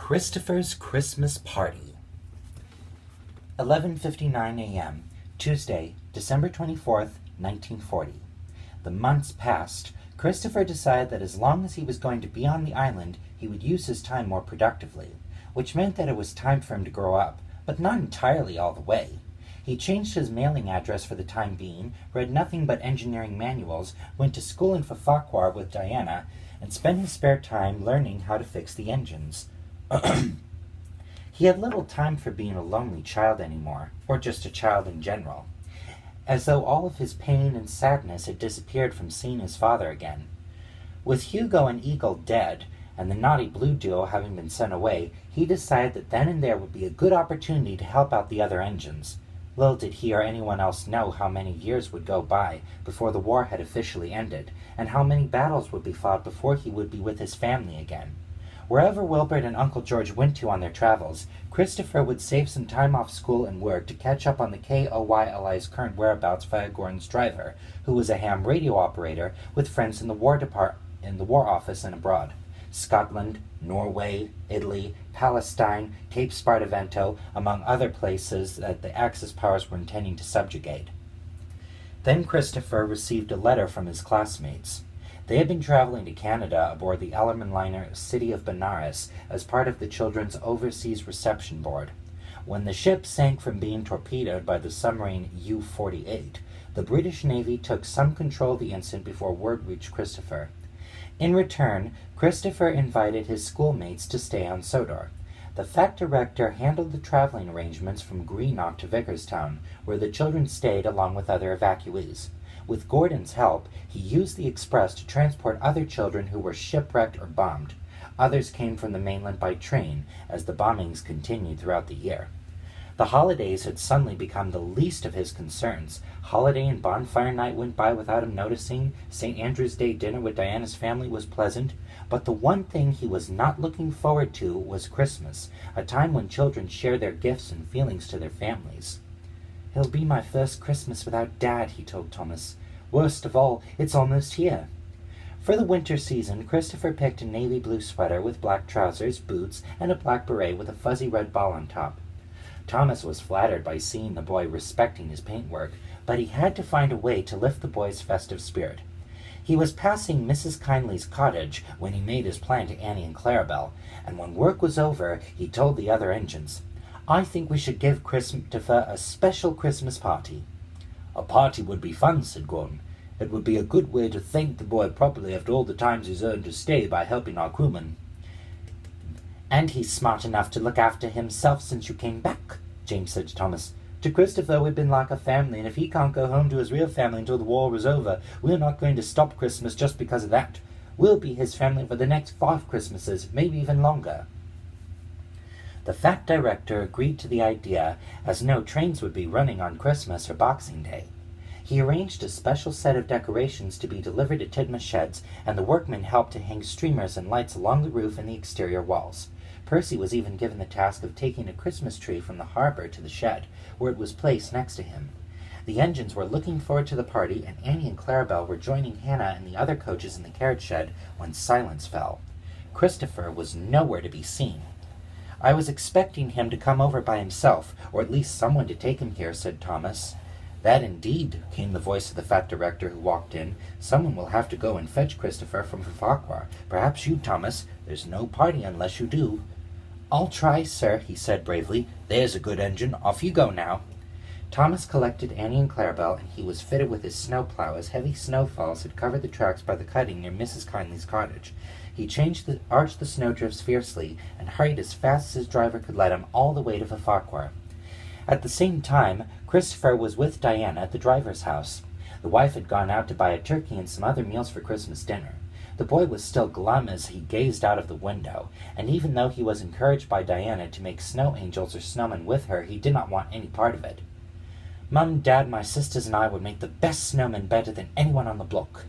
Christopher's Christmas Party. 11:59 a.m., Tuesday, December 24th, 1940. The months passed. Christopher decided that as long as he was going to be on the island, he would use his time more productively, which meant that it was time for him to grow up, but not entirely all the way. He changed his mailing address for the time being, read nothing but engineering manuals, went to school in Farquhar with Diana, and spent his spare time learning how to fix the engines. He had little time for being a lonely child anymore, or just a child in general, as though all of his pain and sadness had disappeared from seeing his father again. With Hugo and Eagle dead, and the naughty Blue duo having been sent away, he decided that then and there would be a good opportunity to help out the other engines. Little did he or anyone else know how many years would go by before the war had officially ended, and how many battles would be fought before he would be with his family again. Wherever Wilbert and Uncle George went to on their travels, Christopher would save some time off school and work to catch up on the KOYLI's current whereabouts via Gordon's driver, who was a ham radio operator with friends in the War Office and abroad. Scotland, Norway, Italy, Palestine, Cape Spartivento, among other places that the Axis powers were intending to subjugate. Then Christopher received a letter from his classmates. They had been traveling to Canada aboard the Ellerman liner City of Benares as part of the Children's Overseas Reception Board. When the ship sank from being torpedoed by the submarine U-48, the British Navy took some control of the incident before word reached Christopher. In return, Christopher invited his schoolmates to stay on Sodor. The FAC director handled the traveling arrangements from Greenock to Vicarstown, where the children stayed along with other evacuees. With Gordon's help, he used the express to transport other children who were shipwrecked or bombed. Others came from the mainland by train, as the bombings continued throughout the year. The holidays had suddenly become the least of his concerns. Holiday and bonfire night went by without him noticing. St. Andrew's Day dinner with Diana's family was pleasant. But the one thing he was not looking forward to was Christmas, a time when children share their gifts and feelings to their families. "It'll be my first Christmas without Dad," he told Thomas. "Worst of all, it's almost here." For the winter season, Christopher picked a navy blue sweater with black trousers, boots, and a black beret with a fuzzy red ball on top. Thomas was flattered by seeing the boy respecting his paintwork, but he had to find a way to lift the boy's festive spirit. He was passing Mrs. Kindly's cottage when he made his plan to Annie and Clarabelle, and when work was over, he told the other engines, "I think we should give Christopher a special Christmas party." "A party would be fun," said Gordon. "It would be a good way to thank the boy properly after all the times he's earned to stay by helping our crewmen." "And he's smart enough to look after himself since you came back," James said to Thomas. "To Christopher we've been like a family, and if he can't go home to his real family until the war is over, we're not going to stop Christmas just because of that. We'll be his family for the next 5 Christmases, maybe even longer." The FAC director agreed to the idea, as no trains would be running on Christmas or Boxing Day. He arranged a special set of decorations to be delivered to Tidmouth sheds, and the workmen helped to hang streamers and lights along the roof and the exterior walls. Percy was even given the task of taking a Christmas tree from the harbor to the shed, where it was placed next to him. The engines were looking forward to the party, and Annie and Clarabelle were joining Hannah and the other coaches in the carriage shed when silence fell. Christopher was nowhere to be seen. "I was expecting him to come over by himself, or at least someone to take him here," said Thomas. "That indeed," came the voice of the fat director who walked in. "Someone will have to go and fetch Christopher from Farquhar. Perhaps you, Thomas. There's no party unless you do." "I'll try, sir," he said bravely. "There's a good engine. Off you go now." Thomas collected Annie and Clarabelle, and he was fitted with his snowplow, as heavy snowfalls had covered the tracks by the cutting near Mrs. Kindly's cottage. He arched the snowdrifts fiercely, and hurried as fast as his driver could let him all the way to Farquhar. At the same time, Christopher was with Diana at the driver's house. The wife had gone out to buy a turkey and some other meals for Christmas dinner. The boy was still glum as he gazed out of the window, and even though he was encouraged by Diana to make snow angels or snowmen with her, he did not want any part of it. "Mum, Dad, my sisters and I would make the best snowmen better than anyone on the block."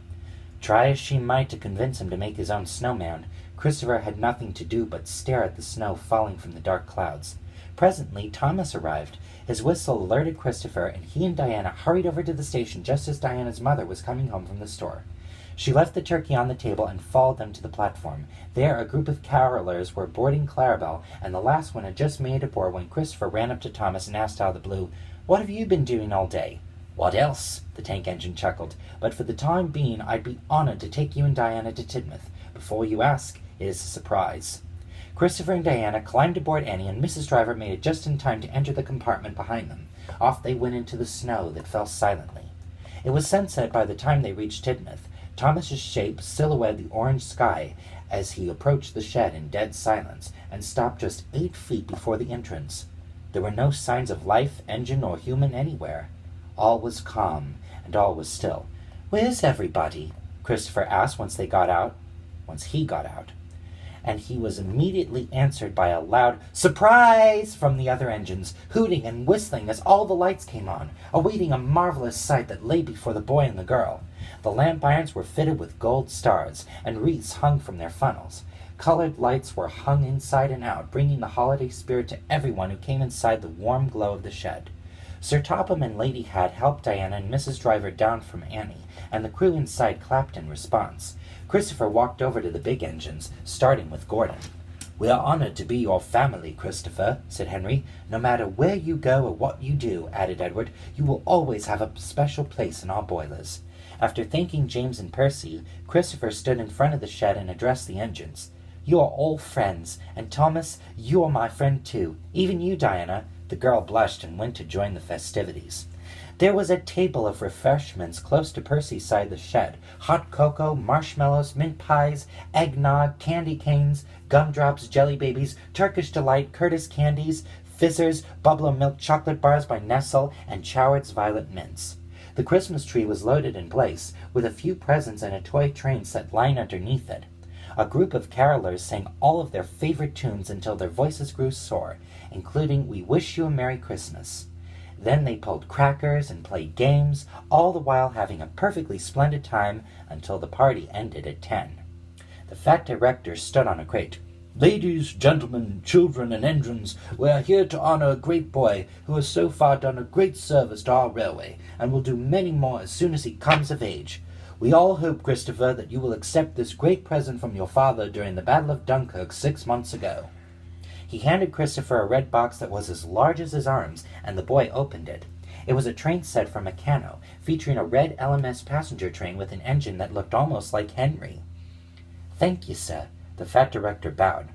Try as she might to convince him to make his own snowman, Christopher had nothing to do but stare at the snow falling from the dark clouds. Presently Thomas arrived. His whistle alerted Christopher, and he and Diana hurried over to the station just as Diana's mother was coming home from the store. She left the turkey on the table and followed them to the platform. There, a group of carolers were boarding Clarabelle, and the last one had just made aboard when Christopher ran up to Thomas and asked out of the blue, "What have you been doing all day?" "What else?" the tank engine chuckled. "But for the time being, I'd be honored to take you and Diana to Tidmouth. Before you ask, it is a surprise." Christopher and Diana climbed aboard Annie, and Mrs. Driver made it just in time to enter the compartment behind them. Off they went into the snow that fell silently. It was sunset by the time they reached Tidmouth. Thomas's shape silhouetted the orange sky as he approached the shed in dead silence and stopped just 8 feet before the entrance. There were no signs of life, engine, or human anywhere. All was calm, and all was still. "Where's everybody?" Christopher asked once he got out. And he was immediately answered by a loud "Surprise!" from the other engines, hooting and whistling as all the lights came on, awaiting a marvelous sight that lay before the boy and the girl. The lamp irons were fitted with gold stars, and wreaths hung from their funnels. Colored lights were hung inside and out, bringing the holiday spirit to everyone who came inside the warm glow of the shed. Sir Topham and Lady Had helped Diana and Mrs. Driver down from Annie, and the crew inside clapped in response. Christopher walked over to the big engines, starting with Gordon. "We are honored to be your family, Christopher," said Henry. "No matter where you go or what you do," added Edward, "you will always have a special place in our boilers." After thanking James and Percy, Christopher stood in front of the shed and addressed the engines. "You are all friends, and Thomas, you are my friend too. Even you, Diana." The girl blushed and went to join the festivities. There was a table of refreshments close to Percy's side of the shed. Hot cocoa, marshmallows, mint pies, eggnog, candy canes, gumdrops, jelly babies, Turkish Delight, Curtis candies, fizzers, buffalo milk chocolate bars by Nestle, and Choward's violet mints. The Christmas tree was loaded in place, with a few presents and a toy train set lying underneath it. A group of carolers sang all of their favorite tunes until their voices grew sore, including "We Wish You a Merry Christmas." Then they pulled crackers and played games, all the while having a perfectly splendid time until the party ended at 10. The fat director stood on a crate. "Ladies, gentlemen, children, and engines, we are here to honor a great boy who has so far done a great service to our railway, and will do many more as soon as he comes of age. We all hope, Christopher, that you will accept this great present from your father during the Battle of Dunkirk 6 months ago." He handed Christopher a red box that was as large as his arms, and the boy opened it. It was a train set from Meccano, featuring a red LMS passenger train with an engine that looked almost like Henry. "Thank you, sir." The fat director bowed.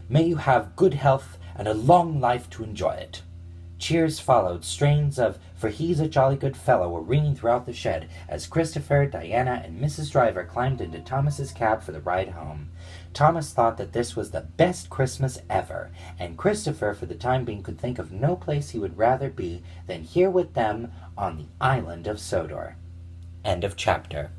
"May you have good health and a long life to enjoy it." Cheers followed. Strains of "For He's a Jolly Good Fellow" were ringing throughout the shed as Christopher, Diana, and Mrs. Driver climbed into Thomas's cab for the ride home. Thomas thought that this was the best Christmas ever, and Christopher for the time being could think of no place he would rather be than here with them on the island of Sodor. End of chapter.